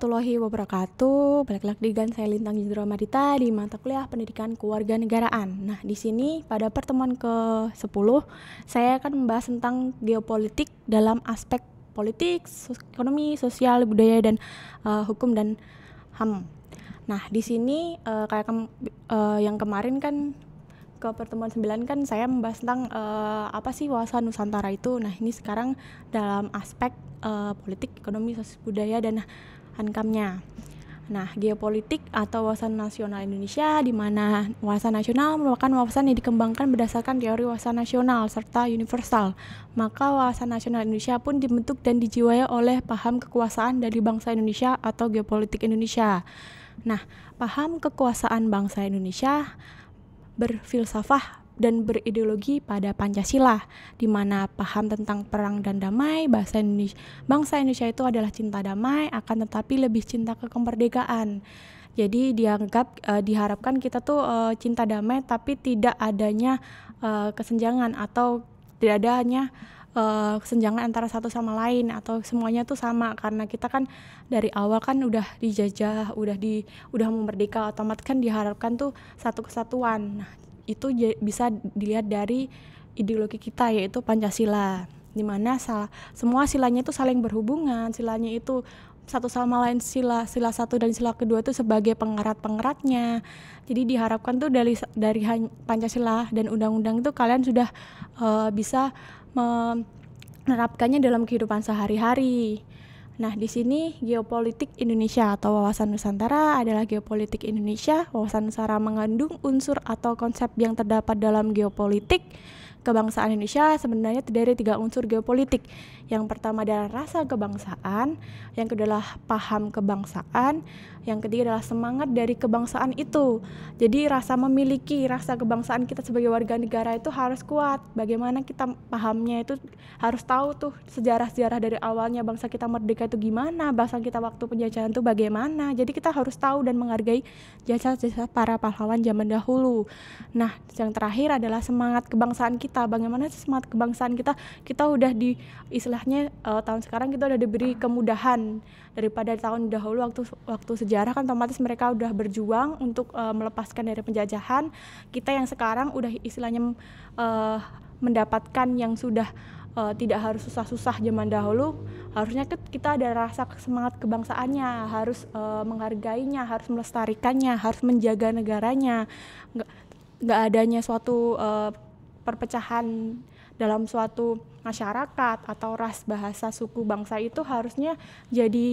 warahmatullahi wabarakatuh. Balik lagi dengan saya Lintang Yudhra Madita di mata kuliah Pendidikan Kewarganegaraan. Nah, di sini pada pertemuan ke-10 saya akan membahas tentang geopolitik dalam aspek politik, ekonomi, sosial, budaya dan hukum dan HAM. Nah, di sini yang kemarin kan ke pertemuan 9 kan saya membahas tentang apa sih wawasan Nusantara itu. Nah, ini sekarang dalam aspek politik, ekonomi, sosial, budaya dan hankam-nya. Nah, geopolitik atau wawasan nasional Indonesia, di mana wawasan nasional merupakan wawasan yang dikembangkan berdasarkan teori wawasan nasional serta universal. Maka wawasan nasional Indonesia pun dibentuk dan dijiwai oleh paham kekuasaan dari bangsa Indonesia atau geopolitik Indonesia. Nah, paham kekuasaan bangsa Indonesia berfilsafah dan berideologi pada Pancasila, di mana paham tentang perang dan damai, bangsa Indonesia itu adalah cinta damai, akan tetapi lebih cinta ke kemerdekaan. Jadi diharapkan kita tuh cinta damai, tapi tidak adanya kesenjangan atau tidak adanya kesenjangan antara satu sama lain, atau semuanya tuh sama, karena kita kan dari awal kan udah dijajah, udah merdeka, otomatis kan diharapkan tuh satu kesatuan. Nah, itu bisa dilihat dari ideologi kita, yaitu Pancasila, di mana semua silanya itu saling berhubungan, silanya itu satu sama lain, sila satu dan sila kedua itu sebagai pengerat-pengeratnya. Jadi diharapkan tuh dari Pancasila dan undang-undang itu kalian sudah bisa menerapkannya dalam kehidupan sehari-hari. Nah, di sini geopolitik Indonesia atau wawasan Nusantara adalah geopolitik Indonesia. Wawasan Nusantara mengandung unsur atau konsep yang terdapat dalam geopolitik kebangsaan Indonesia sebenarnya terdiri dari 3 unsur geopolitik. Yang pertama adalah rasa kebangsaan, yang kedua adalah paham kebangsaan, yang ketiga adalah semangat dari kebangsaan itu. Jadi rasa kebangsaan kita sebagai warga negara itu harus kuat. Bagaimana kita pahamnya itu harus tahu tuh sejarah-sejarah dari awalnya bangsa kita merdeka itu gimana, bangsa kita waktu penjajahan itu bagaimana. Jadi kita harus tahu dan menghargai jasa-jasa para pahlawan zaman dahulu. Nah, yang terakhir adalah semangat kebangsaan kita. Bagaimana sih semangat kebangsaan kita? Kita udah tahun sekarang kita udah diberi kemudahan daripada tahun dahulu waktu sejarah kan otomatis mereka udah berjuang untuk melepaskan dari penjajahan. Kita yang sekarang udah istilahnya mendapatkan yang sudah tidak harus susah-susah zaman dahulu. Harusnya kita ada rasa semangat kebangsaannya, harus menghargainya, harus melestarikannya, harus menjaga negaranya. Nggak adanya suatu perpecahan dalam suatu masyarakat atau ras, bahasa, suku, bangsa itu harusnya jadi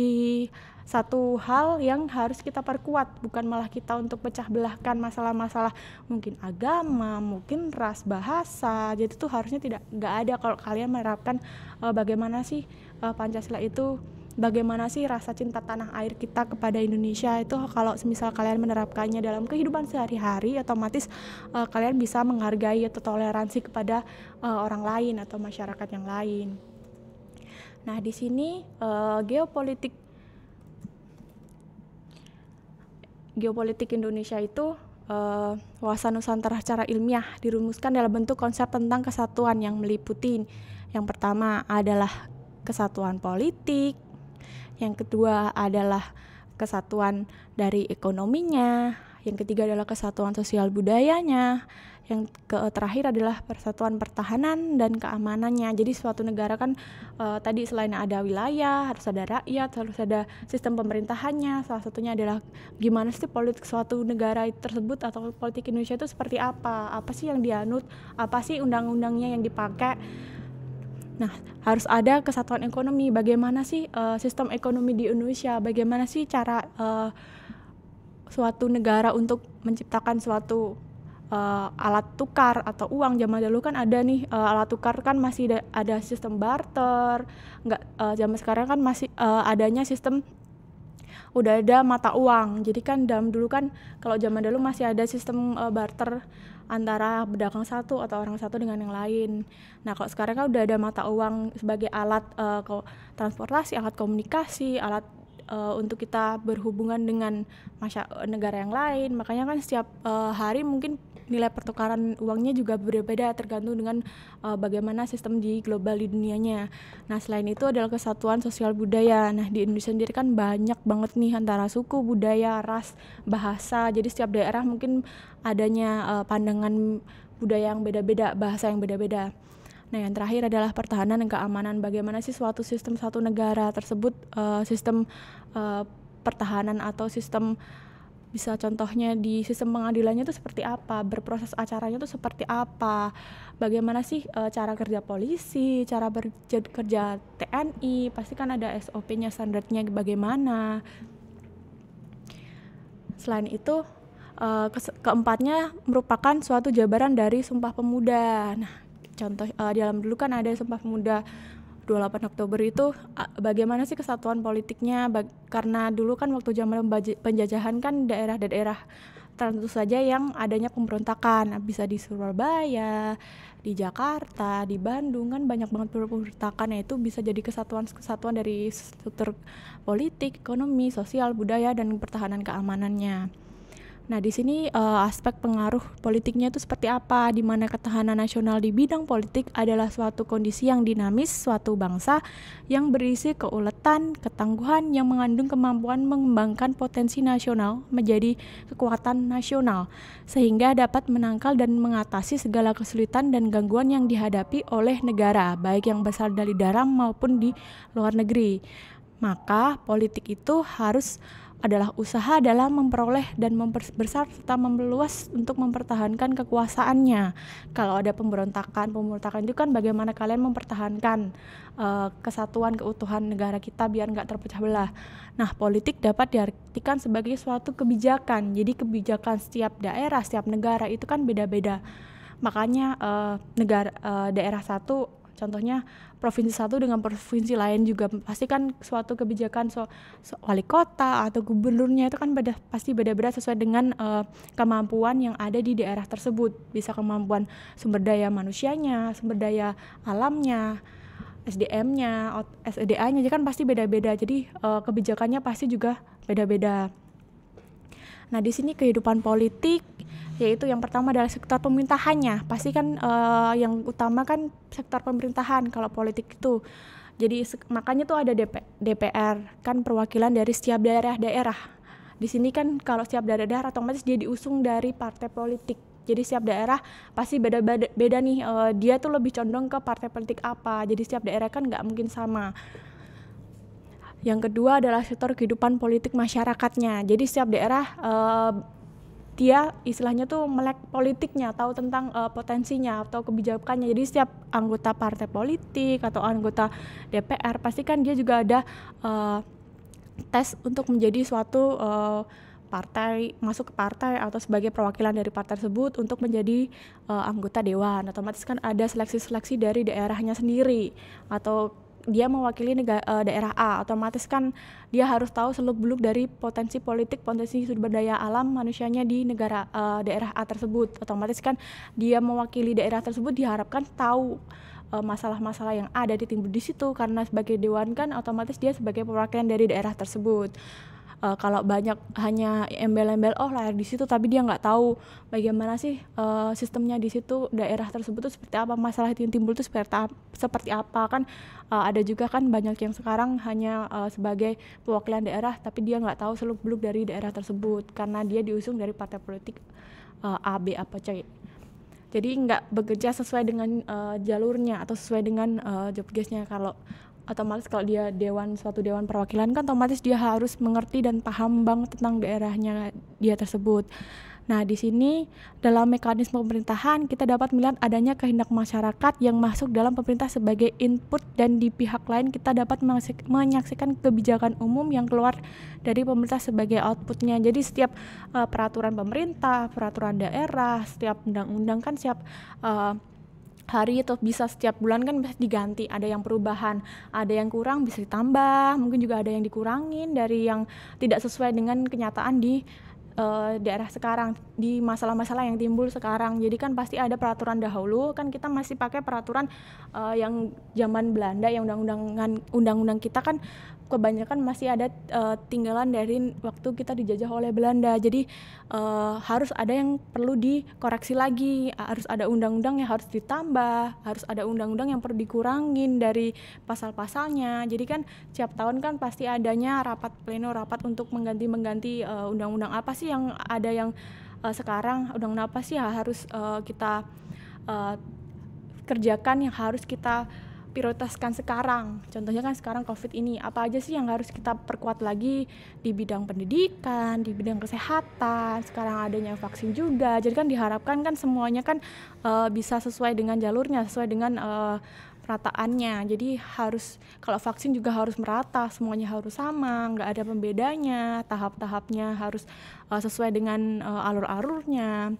satu hal yang harus kita perkuat, bukan malah kita untuk pecah belahkan masalah-masalah mungkin agama, mungkin ras, bahasa. Jadi itu harusnya nggak ada kalau kalian menerapkan bagaimana sih Pancasila itu, bagaimana sih rasa cinta tanah air kita kepada Indonesia itu. Kalau semisal kalian menerapkannya dalam kehidupan sehari-hari, otomatis kalian bisa menghargai atau toleransi kepada orang lain atau masyarakat yang lain. Nah, di sini geopolitik Indonesia itu wawasan Nusantara secara ilmiah dirumuskan dalam bentuk konsep tentang kesatuan yang meliputi yang pertama adalah kesatuan politik, yang kedua adalah kesatuan dari ekonominya, yang ketiga adalah kesatuan sosial budayanya, yang terakhir adalah persatuan pertahanan dan keamanannya. Jadi suatu negara kan tadi selain ada wilayah, harus ada rakyat, harus ada sistem pemerintahannya. Salah satunya adalah gimana sih politik suatu negara tersebut atau politik Indonesia itu seperti apa sih yang dianut, apa sih undang-undangnya yang dipakai. Nah, harus ada kesatuan ekonomi. Bagaimana sih sistem ekonomi di Indonesia? Bagaimana sih cara suatu negara untuk menciptakan suatu alat tukar atau uang? Zaman dulu kan ada nih alat tukar kan masih ada sistem barter. Zaman sekarang kan masih adanya sistem udah ada mata uang. Jadi kan dulu kan kalau zaman dulu masih ada sistem barter antara pedagang satu atau orang satu dengan yang lain. Nah, kalau sekarang kan udah ada mata uang sebagai alat transportasi, alat komunikasi, alat untuk kita berhubungan dengan negara yang lain. Makanya kan setiap hari mungkin nilai pertukaran uangnya juga berbeda tergantung dengan bagaimana sistem di global di dunianya. Nah, selain itu adalah kesatuan sosial budaya. Nah, di Indonesia sendiri kan banyak banget nih antara suku, budaya, ras, bahasa. Jadi setiap daerah mungkin adanya pandangan budaya yang beda-beda, bahasa yang beda-beda. Nah, yang terakhir adalah pertahanan dan keamanan. Bagaimana sih suatu sistem satu negara tersebut, sistem pertahanan atau sistem, bisa contohnya di sistem pengadilannya itu seperti apa, berproses acaranya itu seperti apa, bagaimana sih cara kerja polisi, cara kerja TNI, pasti kan ada SOP-nya, standarnya bagaimana. Selain itu, keempatnya merupakan suatu jabaran dari Sumpah Pemuda. Nah, contoh dalam dulu kan ada Sumpah Pemuda 28 Oktober itu, bagaimana sih kesatuan politiknya, karena dulu kan waktu zaman penjajahan kan daerah-daerah tertentu saja yang adanya pemberontakan, bisa di Surabaya, di Jakarta, di Bandung kan banyak banget pemberontakan, itu bisa jadi kesatuan dari struktur politik, ekonomi, sosial, budaya, dan pertahanan keamanannya. Nah, di sini aspek pengaruh politiknya itu seperti apa, di mana ketahanan nasional di bidang politik adalah suatu kondisi yang dinamis suatu bangsa yang berisi keuletan, ketangguhan yang mengandung kemampuan mengembangkan potensi nasional menjadi kekuatan nasional, sehingga dapat menangkal dan mengatasi segala kesulitan dan gangguan yang dihadapi oleh negara, baik yang berasal dari dalam maupun di luar negeri. Maka politik itu adalah usaha dalam memperoleh dan memperbesar serta memeluas untuk mempertahankan kekuasaannya. Kalau ada pemberontakan itu kan bagaimana kalian mempertahankan kesatuan keutuhan negara kita biar nggak terpecah belah. Nah, politik dapat diartikan sebagai suatu kebijakan. Jadi kebijakan setiap daerah, setiap negara itu kan beda-beda. Makanya daerah satu, contohnya provinsi satu dengan provinsi lain juga pasti kan suatu kebijakan wali kota atau gubernurnya itu kan pasti beda-beda sesuai dengan kemampuan yang ada di daerah tersebut. Bisa kemampuan sumber daya manusianya, sumber daya alamnya, SDM-nya, SDA-nya kan pasti beda-beda. Jadi kebijakannya pasti juga beda-beda. Nah, di sini kehidupan politik, yaitu yang pertama adalah sektor pemerintahannya. Pasti kan yang utama kan sektor pemerintahan kalau politik itu. Jadi makanya tuh ada DPR, kan perwakilan dari setiap daerah-daerah. Di sini kan kalau setiap daerah otomatis dia diusung dari partai politik. Jadi setiap daerah pasti beda nih, dia tuh lebih condong ke partai politik apa. Jadi setiap daerah kan nggak mungkin sama. Yang kedua adalah sektor kehidupan politik masyarakatnya. Jadi setiap daerah dia istilahnya tuh melek politiknya, tahu tentang potensinya atau kebijakannya. Jadi setiap anggota partai politik atau anggota DPR pasti kan dia juga ada tes untuk menjadi suatu partai, masuk ke partai atau sebagai perwakilan dari partai tersebut untuk menjadi anggota dewan. Otomatis kan ada seleksi-seleksi dari daerahnya sendiri, atau dia mewakili daerah A, otomatis kan dia harus tahu seluk-beluk dari potensi politik, potensi sumber daya alam manusianya di daerah A tersebut. Otomatis kan dia mewakili daerah tersebut diharapkan tahu masalah-masalah yang ada ditimbul di situ, karena sebagai dewan kan otomatis dia sebagai perwakilan dari daerah tersebut. Kalau banyak hanya embel-embel lahir di situ tapi dia nggak tahu bagaimana sih sistemnya di situ, daerah tersebut itu seperti apa, masalah yang timbul itu seperti apa kan. Ada juga kan banyak yang sekarang hanya sebagai perwakilan daerah tapi dia nggak tahu seluk-beluk dari daerah tersebut karena dia diusung dari partai politik A, B, apa, C. Jadi nggak bekerja sesuai dengan jalurnya atau sesuai dengan job desk-nya. Kalau otomatis kalau dia suatu dewan perwakilan kan otomatis dia harus mengerti dan paham banget tentang daerahnya dia tersebut. Nah, di sini dalam mekanisme pemerintahan kita dapat melihat adanya kehendak masyarakat yang masuk dalam pemerintah sebagai input, dan di pihak lain kita dapat menyaksikan kebijakan umum yang keluar dari pemerintah sebagai outputnya. Jadi setiap peraturan pemerintah, peraturan daerah, setiap undang-undang kan setiap hari atau bisa setiap bulan kan bisa diganti, ada yang perubahan, ada yang kurang bisa ditambah, mungkin juga ada yang dikurangin dari yang tidak sesuai dengan kenyataan di daerah sekarang, di masalah-masalah yang timbul sekarang. Jadi kan pasti ada peraturan dahulu, kan kita masih pakai peraturan yang zaman Belanda, yang undang-undang kita kan kebanyakan masih ada tinggalan dari waktu kita dijajah oleh Belanda. Jadi harus ada yang perlu dikoreksi lagi, harus ada undang-undang yang harus ditambah, harus ada undang-undang yang perlu dikurangin dari pasal-pasalnya. Jadi kan setiap tahun kan pasti adanya rapat pleno, rapat untuk mengganti undang-undang apa sih yang ada yang sekarang, undang-undang apa sih yang harus kita kerjakan, yang harus kita prioritaskan sekarang. Contohnya kan sekarang COVID ini, apa aja sih yang harus kita perkuat lagi di bidang pendidikan, di bidang kesehatan, sekarang adanya vaksin juga. Jadi kan diharapkan kan semuanya kan bisa sesuai dengan jalurnya, sesuai dengan perataannya. Jadi harus, kalau vaksin juga harus merata, semuanya harus sama, nggak ada pembedanya, tahap-tahapnya harus sesuai dengan alur-alurnya.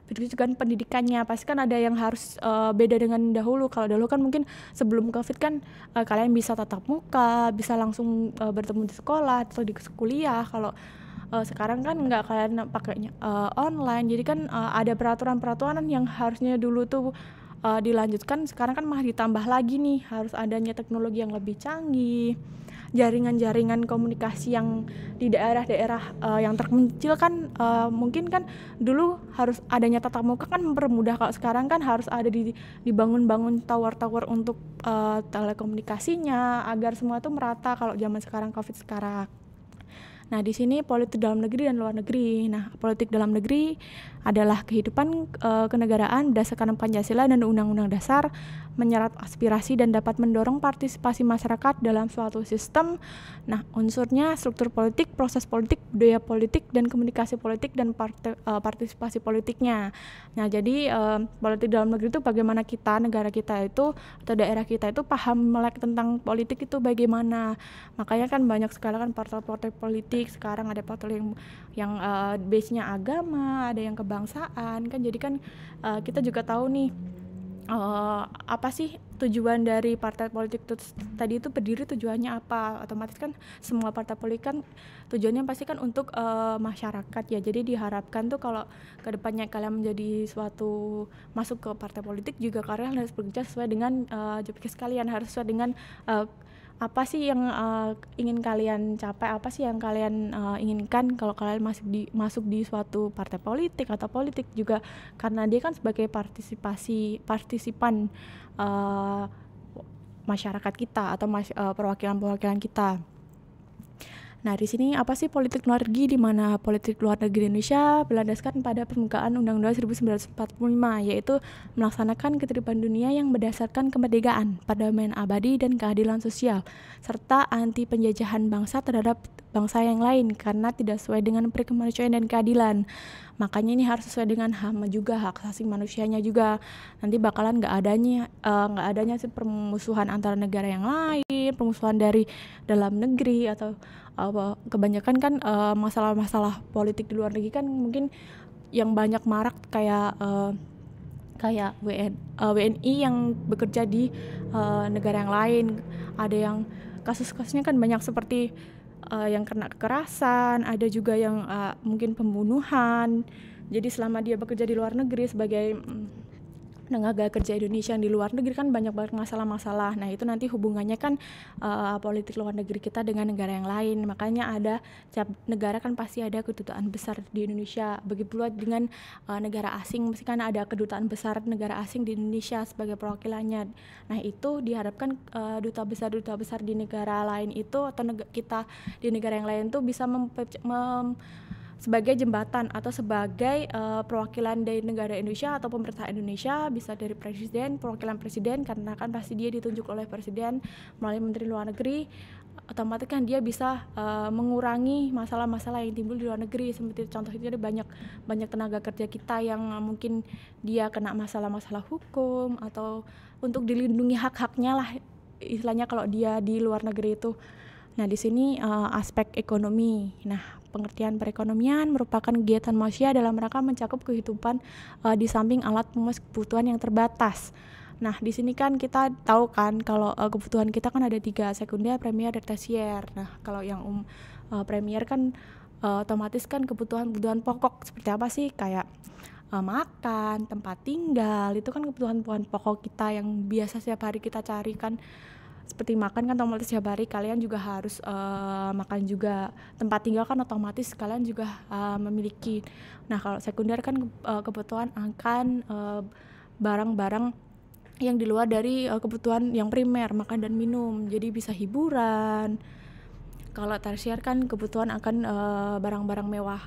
Begitu juga pendidikannya, pasti kan ada yang harus beda dengan dahulu. Kalau dahulu kan mungkin sebelum COVID kan kalian bisa tatap muka, bisa langsung bertemu di sekolah atau di kuliah. Kalau sekarang kan nggak, kalian pakainya online. Jadi kan ada peraturan-peraturan yang harusnya dulu tuh dilanjutkan, sekarang kan malah ditambah lagi nih, harus adanya teknologi yang lebih canggih, jaringan-jaringan komunikasi yang di daerah-daerah yang terpencil kan mungkin kan dulu harus adanya tatap muka kan mempermudah. Kalau sekarang kan harus ada dibangun-bangun tower-tower untuk telekomunikasinya agar semua itu merata kalau zaman sekarang COVID sekarang. Nah, di sini politik dalam negeri dan luar negeri. Nah, politik dalam negeri adalah kehidupan kenegaraan berdasarkan Pancasila dan Undang-Undang Dasar, menyerap aspirasi dan dapat mendorong partisipasi masyarakat dalam suatu sistem. Nah, unsurnya struktur politik, proses politik, budaya politik, dan komunikasi politik dan partisipasi politiknya. Nah, jadi politik dalam negeri itu bagaimana kita, negara kita itu atau daerah kita itu paham melek tentang politik itu bagaimana. Makanya kan banyak sekarang kan partai-partai politik, sekarang ada partai yang base-nya agama, ada yang kebangsaan kan. Jadi kan kita juga tahu nih apa sih tujuan dari partai politik tadi itu berdiri, tujuannya apa. Otomatis kan semua partai politik kan tujuannya pasti kan untuk masyarakat ya. Jadi diharapkan tuh kalau kedepannya kalian menjadi suatu masuk ke partai politik juga kalian harus bekerja sesuai dengan job desk kalian, harus sesuai dengan apa sih yang ingin kalian capai, apa sih yang kalian inginkan kalau kalian masuk di suatu partai politik atau politik juga, karena dia kan sebagai partisipan masyarakat kita atau perwakilan kita. Nah, di sini apa sih politik luar negeri, di mana politik luar negeri Indonesia berlandaskan pada pembukaan Undang-Undang 1945, yaitu melaksanakan ketertiban dunia yang berdasarkan kemerdekaan, perdamaian abadi dan keadilan sosial, serta anti penjajahan bangsa terhadap bangsa yang lain karena tidak sesuai dengan prinsip kemanusiaan dan keadilan. Makanya ini harus sesuai dengan HAM juga, hak asasi manusianya juga. Nanti bakalan nggak adanya sih permusuhan antara negara yang lain, permusuhan dari dalam negeri atau kebanyakan kan masalah-masalah politik di luar negeri kan mungkin yang banyak marak kayak WNI yang bekerja di negara yang lain. Ada yang kasus-kasusnya kan banyak seperti yang kena kekerasan, ada juga yang mungkin pembunuhan. Jadi selama dia bekerja di luar negeri sebagai tenaga kerja Indonesia yang di luar negeri kan banyak banget masalah-masalah. Nah, itu nanti hubungannya kan politik luar negeri kita dengan negara yang lain. Makanya ada tiap negara kan pasti ada kedutaan besar di Indonesia. Begitu pula dengan negara asing, mesti kan ada kedutaan besar negara asing di Indonesia sebagai perwakilannya. Nah, itu diharapkan duta besar di negara lain itu atau kita di negara yang lain tuh bisa sebagai jembatan atau sebagai perwakilan dari negara Indonesia atau pemerintah Indonesia, bisa dari presiden, perwakilan presiden, karena kan pasti dia ditunjuk oleh presiden melalui menteri luar negeri. Otomatis kan dia bisa mengurangi masalah-masalah yang timbul di luar negeri. Seperti contoh itu ada banyak tenaga kerja kita yang mungkin dia kena masalah-masalah hukum atau untuk dilindungi hak-haknya lah istilahnya kalau dia di luar negeri itu. Nah, di sini aspek ekonomi. Nah, pengertian perekonomian merupakan kegiatan manusia dalam rangka mencakup kehidupan di samping alat memenuhi kebutuhan yang terbatas. Nah, di sini kan kita tahu kan kalau kebutuhan kita kan ada 3, sekunder, premier, dan tersier. Nah, kalau yang premier kan otomatis kan kebutuhan pokok seperti apa sih, kayak makan, tempat tinggal, itu kan kebutuhan pokok kita yang biasa setiap hari kita cari kan. seperti makan kan otomatis tiap hari kalian juga harus makan juga, tempat tinggal kan otomatis kalian juga memiliki. Nah kalau sekunder kan kebutuhan akan barang-barang yang di luar dari kebutuhan yang primer, makan dan minum, jadi bisa hiburan. Kalau tersier kan kebutuhan akan barang-barang mewah.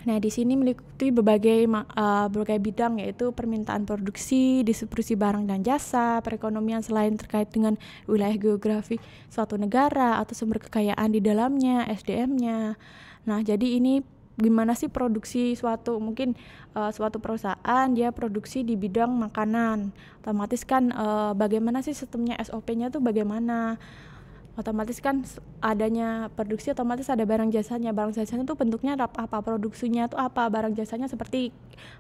Nah, di sini meliputi berbagai bidang, yaitu permintaan produksi, distribusi barang dan jasa, perekonomian selain terkait dengan wilayah geografi suatu negara atau sumber kekayaan di dalamnya, SDM-nya. Nah, jadi ini gimana sih produksi suatu, mungkin suatu perusahaan dia produksi di bidang makanan. Otomatis kan bagaimana sih sistemnya, SOP-nya tuh bagaimana? Otomatis kan adanya produksi otomatis ada barang jasanya tuh bentuknya apa, produksinya tuh apa, barang jasanya seperti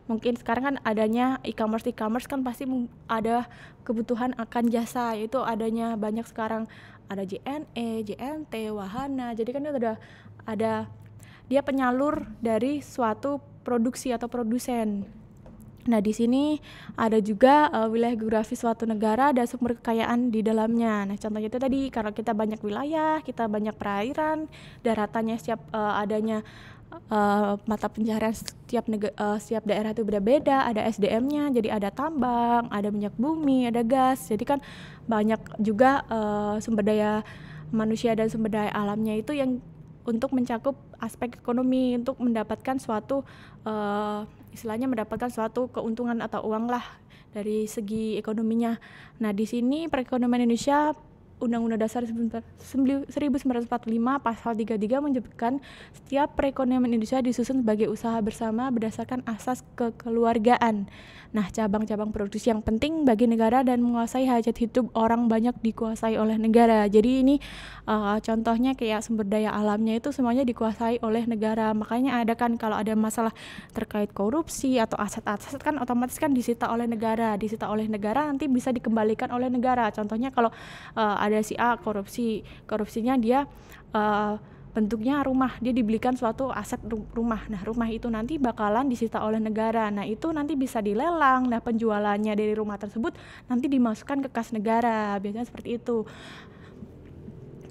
mungkin sekarang kan adanya e-commerce kan pasti ada kebutuhan akan jasa, yaitu adanya banyak sekarang ada JNE, JNT, Wahana, jadi kan itu udah ada dia penyalur dari suatu produksi atau produsen. Nah, di sini ada juga wilayah geografis suatu negara dan sumber kekayaan di dalamnya. Nah, contohnya itu tadi, karena kita banyak wilayah, kita banyak perairan, daratannya adanya mata pencaharian setiap daerah itu beda-beda, ada SDM-nya, jadi ada tambang, ada minyak bumi, ada gas. Jadi kan banyak juga sumber daya manusia dan sumber daya alamnya itu yang untuk mencakup aspek ekonomi, untuk mendapatkan suatu istilahnya mendapatkan suatu keuntungan atau uang lah dari segi ekonominya. Nah, di sini perekonomian Indonesia Undang-Undang Dasar 1945 pasal 33 menyebutkan setiap perekonomian Indonesia disusun sebagai usaha bersama berdasarkan asas kekeluargaan. Nah, cabang-cabang produksi yang penting bagi negara dan menguasai hajat hidup orang banyak dikuasai oleh negara. Jadi ini contohnya kayak sumber daya alamnya itu semuanya dikuasai oleh negara. Makanya ada kan kalau ada masalah terkait korupsi atau aset-aset kan otomatis kan disita oleh negara. Disita oleh negara nanti bisa dikembalikan oleh negara. Contohnya kalau ada si A korupsinya dia bentuknya rumah, dia dibelikan suatu aset rumah. Nah, rumah itu nanti bakalan disita oleh negara. Nah, itu nanti bisa dilelang. Nah, penjualannya dari rumah tersebut nanti dimasukkan ke kas negara. Biasanya seperti itu.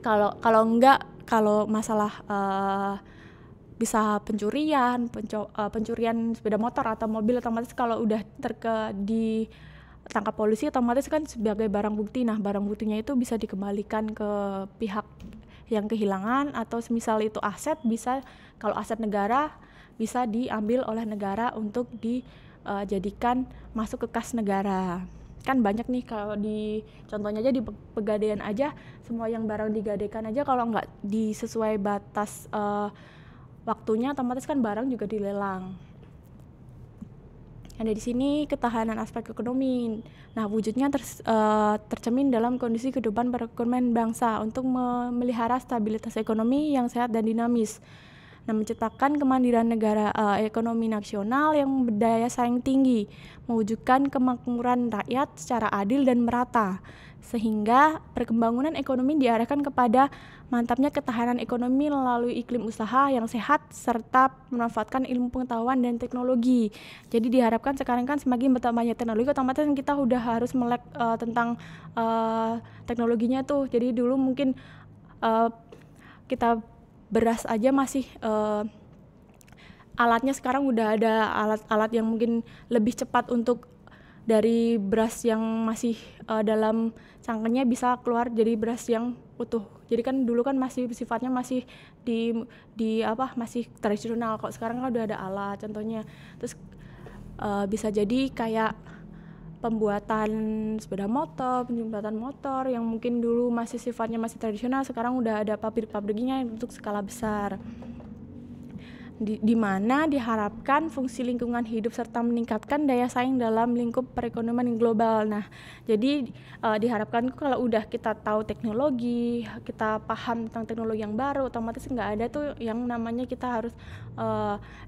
Kalau masalah bisa pencurian sepeda motor atau mobil, otomatis kalau udah ditangkap polisi otomatis kan sebagai barang bukti. Nah, barang buktinya itu bisa dikembalikan ke pihak yang kehilangan, atau semisal itu aset, bisa kalau aset negara bisa diambil oleh negara untuk dijadikan masuk ke kas negara. Kan banyak nih kalau di contohnya aja di Pegadaian aja, semua yang barang digadaikan aja kalau nggak disesuai batas waktunya otomatis kan barang juga dilelang. Ada di sini ketahanan aspek ekonomi. Nah, wujudnya tercermin dalam kondisi kehidupan perekonomian bangsa untuk memelihara stabilitas ekonomi yang sehat dan dinamis. Nah, menciptakan kemandirian negara ekonomi nasional yang berdaya saing tinggi, mewujudkan kemakmuran rakyat secara adil dan merata, sehingga perkembangan ekonomi diarahkan kepada mantapnya ketahanan ekonomi melalui iklim usaha yang sehat serta memanfaatkan ilmu pengetahuan dan teknologi. Jadi diharapkan sekarang kan semakin bertambahnya teknologi, otomatis kita udah harus melek tentang teknologinya tuh. Jadi dulu mungkin kita beras aja masih alatnya, sekarang udah ada alat-alat yang mungkin lebih cepat untuk dari beras yang masih dalam cangkangnya bisa keluar jadi beras yang utuh. Jadi kan dulu kan masih sifatnya masih masih tradisional. Kok sekarang kan udah ada alat contohnya. Terus bisa jadi kayak pembuatan sepeda motor, penjemputan motor yang mungkin dulu masih sifatnya masih tradisional, sekarang udah ada pabrik-pabriknya untuk skala besar. Di mana diharapkan fungsi lingkungan hidup serta meningkatkan daya saing dalam lingkup perekonomian global. Nah, jadi diharapkan kalau udah kita tahu teknologi, kita paham tentang teknologi yang baru, otomatis nggak ada tuh yang namanya kita harus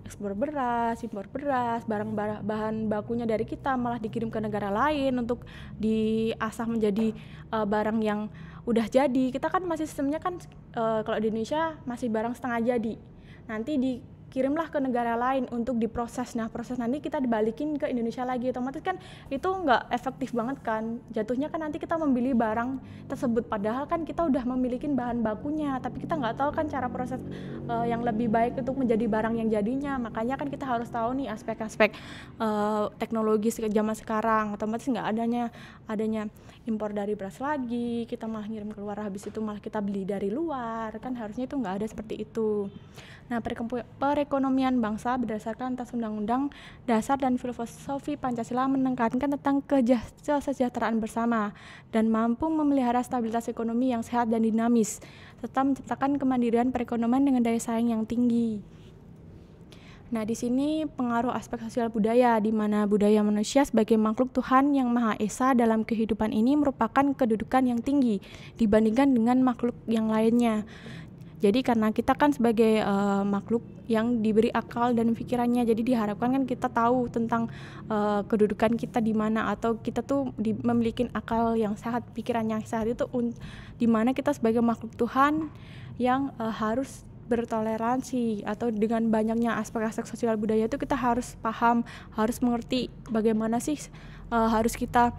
ekspor beras, impor beras, bahan bakunya dari kita malah dikirim ke negara lain untuk diasah menjadi barang yang udah jadi. Kita kan masih sistemnya kan kalau di Indonesia masih barang setengah jadi. Nanti kirimlah ke negara lain untuk diproses. Nah, proses nanti kita dibalikin ke Indonesia lagi. Otomatis kan itu nggak efektif banget kan. Jatuhnya kan nanti kita membeli barang tersebut. Padahal kan kita udah memiliki bahan bakunya. Tapi kita nggak tahu kan cara proses yang lebih baik untuk menjadi barang yang jadinya. Makanya kan kita harus tahu nih aspek-aspek teknologi zaman sekarang. Otomatis nggak adanya impor dari beras lagi. Kita malah ngirim keluar, habis itu malah kita beli dari luar. Kan harusnya itu nggak ada seperti itu. Nah, perekonomian bangsa berdasarkan atas Undang-Undang Dasar dan filosofi Pancasila menekankan tentang kesejahteraan bersama dan mampu memelihara stabilitas ekonomi yang sehat dan dinamis, serta menciptakan kemandirian perekonomian dengan daya saing yang tinggi. Nah, di sini pengaruh aspek sosial budaya, di mana budaya manusia sebagai makhluk Tuhan yang Maha Esa dalam kehidupan ini merupakan kedudukan yang tinggi dibandingkan dengan makhluk yang lainnya. Jadi karena kita kan sebagai makhluk yang diberi akal dan pikirannya, jadi diharapkan kan kita tahu tentang kedudukan kita di mana, atau kita tuh memiliki akal yang sehat, pikiran yang sehat itu di mana kita sebagai makhluk Tuhan yang harus bertoleransi, atau dengan banyaknya aspek-aspek sosial budaya itu kita harus paham, harus mengerti bagaimana sih harus kita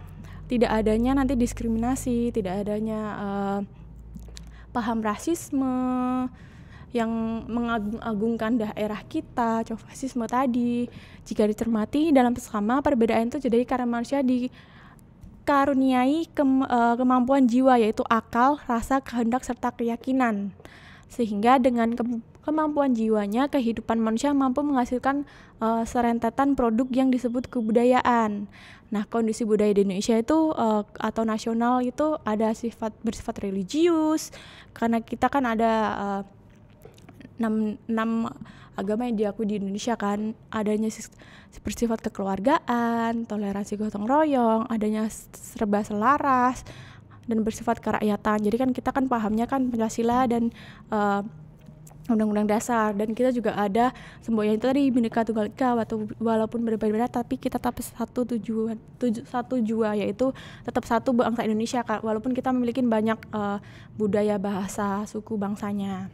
tidak adanya nanti diskriminasi, tidak adanya paham rasisme yang mengagung-agungkan daerah kita, fasisme tadi. Jika dicermati dalam sesama, perbedaan itu jadi karena manusia dikaruniai kemampuan jiwa, yaitu akal, rasa, kehendak, serta keyakinan. Sehingga dengan kemampuan jiwanya, kehidupan manusia mampu menghasilkan serentetan produk yang disebut kebudayaan. Nah, kondisi budaya di Indonesia itu atau nasional itu ada bersifat religius, karena kita kan ada 6 agama yang diakui di Indonesia kan. Adanya bersifat kekeluargaan, toleransi gotong royong, adanya serba selaras, dan bersifat kerakyatan. Jadi kan kita kan pahamnya kan Pancasila dan Undang-Undang Dasar, dan kita juga ada semboyan itu tadi Bhinneka Tunggal Ika, walaupun berbeda-beda tapi kita tetap satu jua, yaitu tetap satu bangsa Indonesia, walaupun kita memiliki banyak budaya, bahasa, suku bangsanya.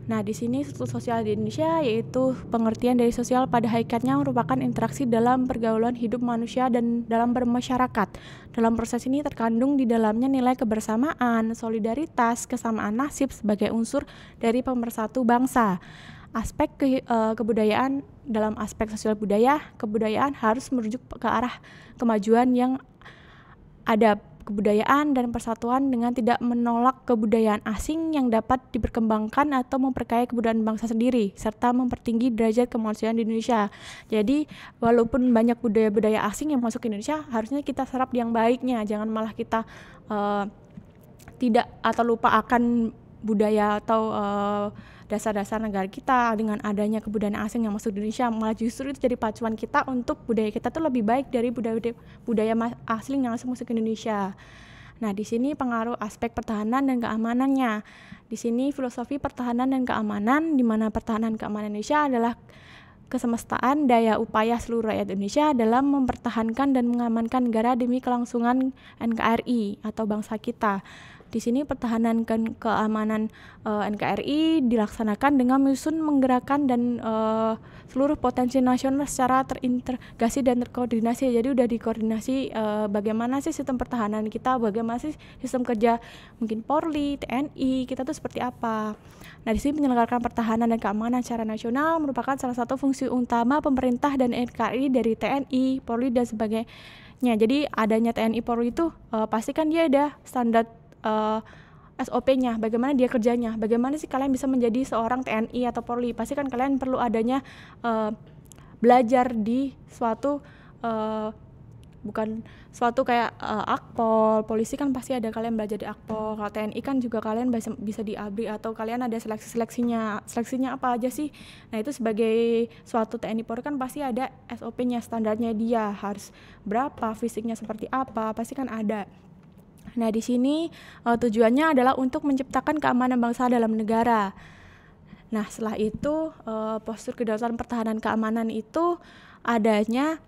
Nah, di sini struktur sosial di Indonesia yaitu pengertian dari sosial pada hakikatnya merupakan interaksi dalam pergaulan hidup manusia dan dalam bermasyarakat. Dalam proses ini terkandung di dalamnya nilai kebersamaan, solidaritas, kesamaan nasib sebagai unsur dari pemersatu bangsa. Aspek kebudayaan, dalam aspek sosial budaya, kebudayaan harus merujuk ke arah kemajuan yang ada kebudayaan dan persatuan dengan tidak menolak kebudayaan asing yang dapat diperkembangkan atau memperkaya kebudayaan bangsa sendiri, serta mempertinggi derajat kemanusiaan di Indonesia. Jadi walaupun banyak budaya-budaya asing yang masuk ke Indonesia, harusnya kita serap yang baiknya, jangan malah kita tidak atau lupa akan budaya atau dasar-dasar negara kita dengan adanya kebudayaan asing yang masuk di Indonesia. Malah justru itu jadi pacuan kita untuk budaya kita tuh lebih baik dari budaya asli yang masuk ke Indonesia. Nah, di sini pengaruh aspek pertahanan dan keamanannya. Di sini filosofi pertahanan dan keamanan, di mana pertahanan keamanan Indonesia adalah kesemestaan daya upaya seluruh rakyat Indonesia dalam mempertahankan dan mengamankan negara demi kelangsungan NKRI atau bangsa kita. Di sini pertahanan keamanan NKRI dilaksanakan dengan menyusun, menggerakkan dan seluruh potensi nasional secara terintegrasi dan terkoordinasi. Jadi udah dikoordinasi bagaimana sih sistem pertahanan kita, bagaimana sih sistem kerja mungkin Polri, TNI, kita tuh seperti apa. Nah, di sini penyelenggaraan pertahanan dan keamanan secara nasional merupakan salah satu fungsi utama pemerintah dan NKRI dari TNI, Polri dan sebagainya. Jadi adanya TNI, Polri itu pasti kan dia ada standar SOP-nya, bagaimana dia kerjanya, bagaimana sih kalian bisa menjadi seorang TNI atau Polri. Pasti kan kalian perlu adanya belajar di suatu bukan suatu kayak Akpol, polisi kan pasti ada kalian belajar di Akpol. Kalau TNI kan juga kalian bisa di ABRI atau kalian ada seleksinya apa aja sih. Nah, itu sebagai suatu TNI Polri kan pasti ada SOP-nya, standarnya dia harus berapa, fisiknya seperti apa, pasti kan ada. Nah, di sini tujuannya adalah untuk menciptakan keamanan bangsa dalam negara. Nah, setelah itu postur kedaulatan pertahanan keamanan itu adanya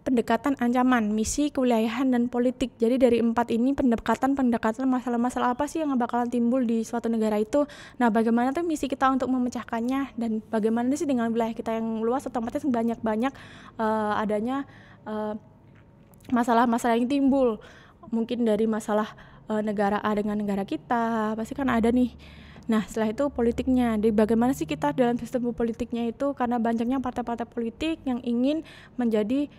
pendekatan ancaman, misi, kewilayahan, dan politik. Jadi dari 4 ini pendekatan masalah-masalah apa sih yang bakalan timbul di suatu negara itu. Nah, bagaimana tuh misi kita untuk memecahkannya, dan bagaimana sih dengan wilayah kita yang luas otomatis banyak-banyak adanya masalah-masalah yang timbul. Mungkin dari masalah negara A dengan negara kita, pasti kan ada nih. Nah, setelah itu politiknya. Jadi bagaimana sih kita dalam sistem politiknya itu, karena banyaknya partai-partai politik yang ingin menjadi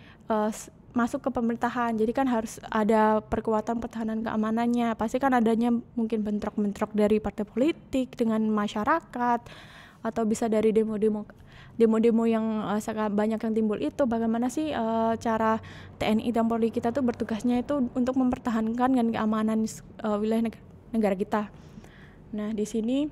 masuk ke pemerintahan. Jadi kan harus ada perkuatan pertahanan keamanannya. Pasti kan adanya mungkin bentrok-bentrok dari partai politik dengan masyarakat, atau bisa dari demo-demo yang sangat banyak yang timbul itu. Bagaimana sih cara TNI dan Polri kita tuh bertugasnya itu untuk mempertahankan dan keamanan wilayah negara kita. Nah, di sini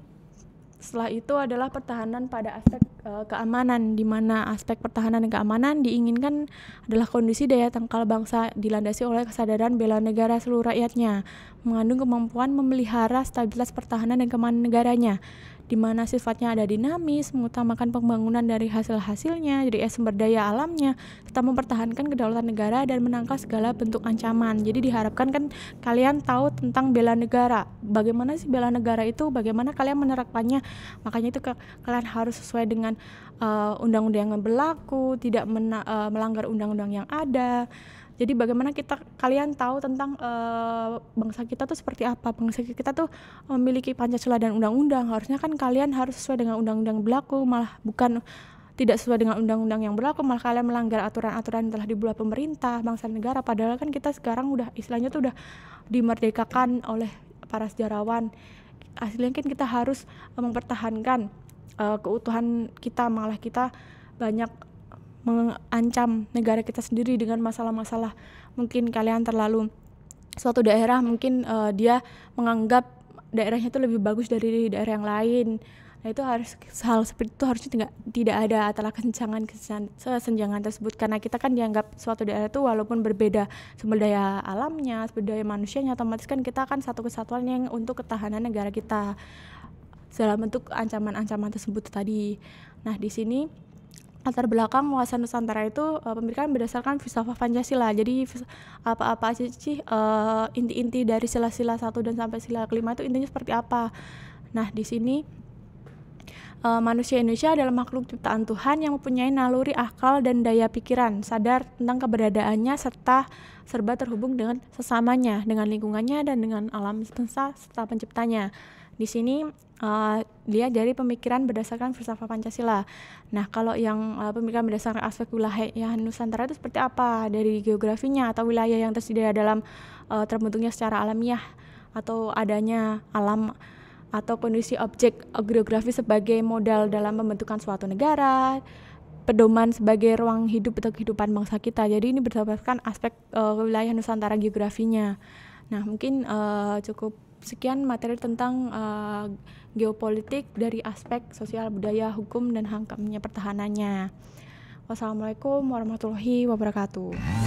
setelah itu adalah pertahanan pada aspek keamanan, di mana aspek pertahanan dan keamanan diinginkan adalah kondisi daya tangkal bangsa dilandasi oleh kesadaran bela negara seluruh rakyatnya, mengandung kemampuan memelihara stabilitas pertahanan dan keamanan negaranya, di mana sifatnya ada dinamis, mengutamakan pembangunan dari hasil-hasilnya, jadi sumber daya alamnya, serta mempertahankan kedaulatan negara dan menangkal segala bentuk ancaman. Jadi diharapkan kan kalian tahu tentang bela negara. Bagaimana sih bela negara itu? Bagaimana kalian menerapkannya? Makanya itu kalian harus sesuai dengan undang-undang yang berlaku, tidak melanggar undang-undang yang ada. Jadi bagaimana kalian tahu tentang bangsa kita tuh seperti apa? Bangsa kita tuh memiliki Pancasila dan undang-undang. Harusnya kan kalian harus sesuai dengan undang-undang yang berlaku, malah bukan tidak sesuai dengan undang-undang yang berlaku, malah kalian melanggar aturan-aturan yang telah dibuat pemerintah, bangsa negara. Padahal kan kita sekarang udah istilahnya tuh udah dimerdekakan oleh para sejarawan. Aslinya kan kita harus mempertahankan keutuhan kita, malah kita banyak mengancam negara kita sendiri dengan masalah-masalah. Mungkin kalian terlalu suatu daerah mungkin dia menganggap daerahnya itu lebih bagus dari daerah yang lain. Nah, itu hal seperti itu harusnya tidak ada antara kesenjangan tersebut, karena kita kan dianggap suatu daerah itu walaupun berbeda sumber daya alamnya, sumber daya manusianya, otomatis kan kita kan satu kesatuan yang untuk ketahanan negara kita dalam bentuk ancaman-ancaman tersebut tadi. Nah, di sini latar belakang wawasan Nusantara itu pemikiran berdasarkan filsafat Pancasila. Jadi apa-apa aja sih inti-inti dari sila-sila 1 dan sampai sila kelima itu intinya seperti apa. Nah, di sini manusia Indonesia adalah makhluk ciptaan Tuhan yang mempunyai naluri akal dan daya pikiran, sadar tentang keberadaannya serta serba terhubung dengan sesamanya, dengan lingkungannya dan dengan alam semesta serta penciptanya. Di sini dia dari pemikiran berdasarkan filsafat Pancasila. Nah, kalau yang pemikiran berdasarkan aspek wilayah Nusantara itu seperti apa? Dari geografinya atau wilayah yang tersedia dalam terbentuknya secara alamiah, atau adanya alam atau kondisi objek geografi sebagai modal dalam pembentukan suatu negara, pedoman sebagai ruang hidup atau kehidupan bangsa kita. Jadi ini berdasarkan aspek wilayah Nusantara geografinya. Nah, mungkin cukup sekian materi tentang geopolitik dari aspek sosial, budaya, hukum, dan hangkamnya pertahanannya. Wassalamualaikum warahmatullahi wabarakatuh.